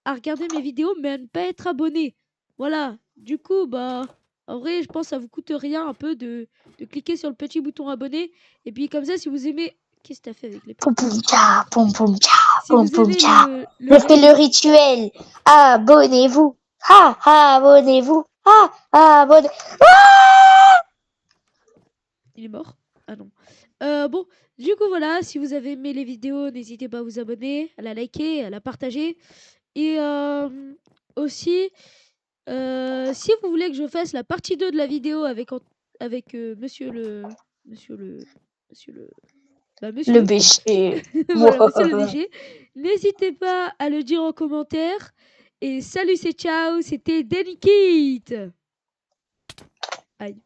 à regarder mes vidéos, mais à ne pas être abonné. Voilà. Du coup, bah, en vrai, je pense que ça vous coûte rien un peu de cliquer sur le petit bouton abonné. Et puis comme ça, si vous aimez... Qu'est-ce que t'as fait avec les Poum pompes? poum tcha, poum poum tcha, Si poum vous poum aimez tcha. le Je fais le rituel. Abonnez-vous. Abonnez-vous. Abonnez. Il est mort? Ah non. Bon, du coup, voilà, si vous avez aimé les vidéos, n'hésitez pas à vous abonner, à la liker, à la partager. Et aussi, si vous voulez que je fasse la partie 2 de la vidéo avec monsieur le... Monsieur le... Monsieur le... Bah, Le monsieur. péché. Voilà, monsieur le DG. N'hésitez pas à le dire en commentaire. Et salut, c'est ciao, c'était Denikit. Aïe.